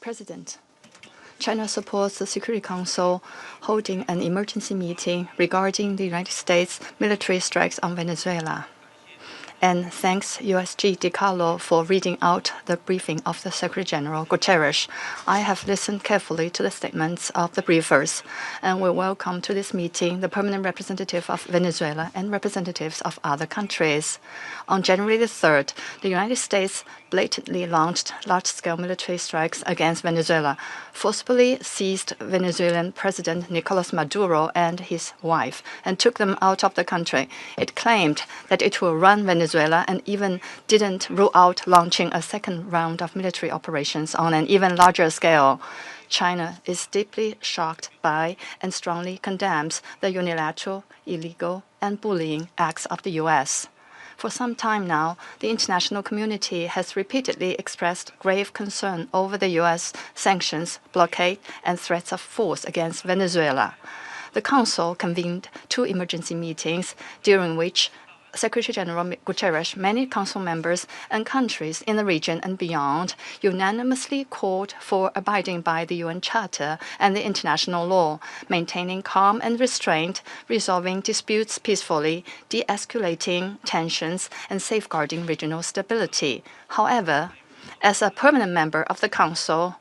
President, China supports the Security Council holding an emergency meeting regarding the United States military strikes on Venezuela. And thanks USG DiCarlo for reading out the briefing of the Secretary General Guterres. I have listened carefully to the statements of the briefers, and we welcome to this meeting the permanent representative of Venezuela and representatives of other countries. On January the 3rd, the United States blatantly launched large-scale military strikes against Venezuela, forcibly seized Venezuelan President Nicolás Maduro and his wife, and took them out of the country. It claimed that it will run Venezuela and even didn't rule out launching a second round of military operations on an even larger scale. China is deeply shocked by and strongly condemns the unilateral, illegal, and bullying acts of the U.S. For some time now, the international community has repeatedly expressed grave concern over the U.S. sanctions, blockade, and threats of force against Venezuela. The Council convened 2 emergency meetings, during which Secretary General Guterres, many Council members, and countries in the region and beyond unanimously called for abiding by the UN Charter and the international law, maintaining calm and restraint, resolving disputes peacefully, de-escalating tensions, and safeguarding regional stability. However, as a permanent member of the Council,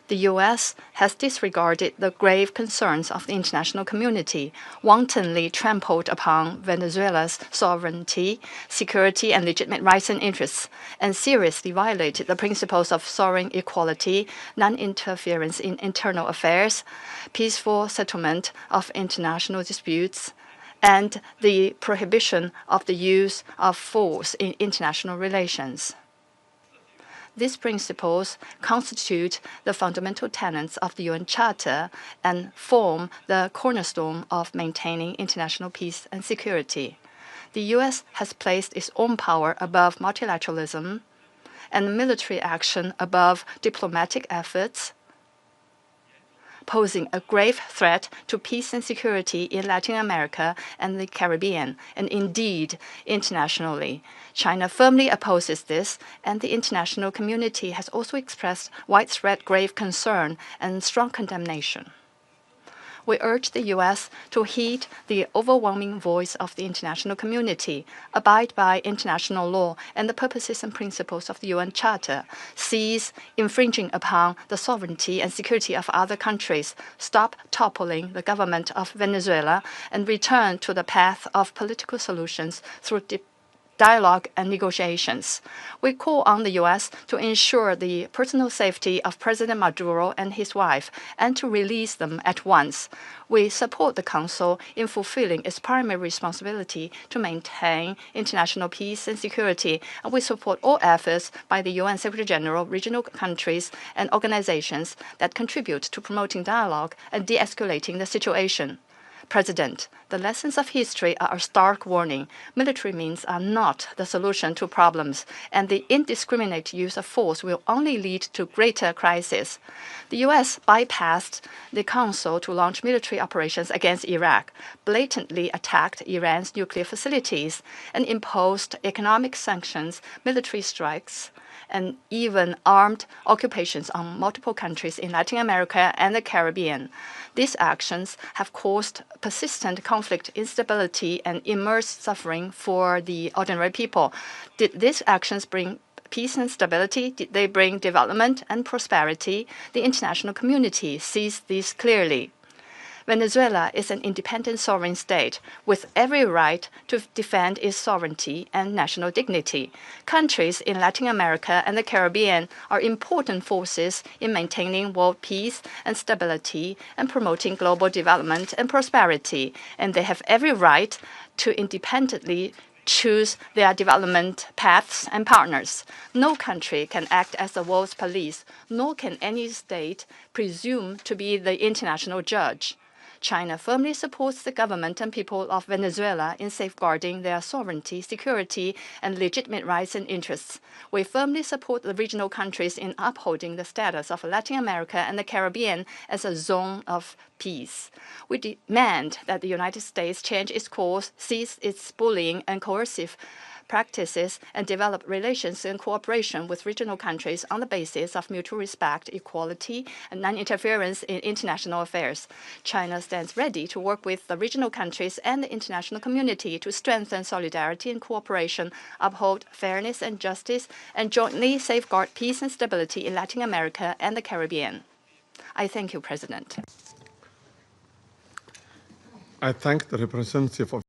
the U.S. has disregarded the grave concerns of the international community, wantonly trampled upon Venezuela's sovereignty, security, and legitimate rights and interests, and seriously violated the principles of sovereign equality, non-interference in internal affairs, peaceful settlement of international disputes, and the prohibition of the use of force in international relations. These principles constitute the fundamental tenets of the UN Charter and form the cornerstone of maintaining international peace and security. The U.S. has placed its own power above multilateralism and military action above diplomatic efforts, posing a grave threat to peace and security in Latin America and the Caribbean, and indeed internationally. China firmly opposes this, and the international community has also expressed widespread grave concern and strong condemnation. We urge the U.S. to heed the overwhelming voice of the international community, abide by international law and the purposes and principles of the UN Charter, cease infringing upon the sovereignty and security of other countries, stop toppling the government of Venezuela, and return to the path of political solutions through dialogue and negotiations. We call on the U.S. to ensure the personal safety of President Maduro and his wife and to release them at once. We support the Council in fulfilling its primary responsibility to maintain international peace and security, and we support all efforts by the UN Secretary General, regional countries, and organizations that contribute to promoting dialogue and de-escalating the situation. President, the lessons of history are a stark warning. Military means are not the solution to problems, and the indiscriminate use of force will only lead to greater crisis. The U.S. bypassed the Council to launch military operations against Iraq, blatantly attacked Iran's nuclear facilities, and imposed economic sanctions, military strikes, and even armed occupations on multiple countries in Latin America and the Caribbean. These actions have caused persistent conflict, instability, and immense suffering for the ordinary people. Did these actions bring peace and stability? Did they bring development and prosperity? The international community sees this clearly. Venezuela is an independent sovereign state with every right to defend its sovereignty and national dignity. Countries in Latin America and the Caribbean are important forces in maintaining world peace and stability and promoting global development and prosperity, and they have every right to independently choose their development paths and partners. No country can act as the world's police, nor can any state presume to be the international judge. China firmly supports the government and people of Venezuela in safeguarding their sovereignty, security, and legitimate rights and interests. We firmly support the regional countries in upholding the status of Latin America and the Caribbean as a zone of peace. We demand that the United States change its course, cease its bullying and coercive practices and develop relations and cooperation with regional countries on the basis of mutual respect, equality, and non-interference in international affairs. China stands ready to work with the regional countries and the international community to strengthen solidarity and cooperation, uphold fairness and justice, and jointly safeguard peace and stability in Latin America and the Caribbean. I thank you, President. I thank the representative of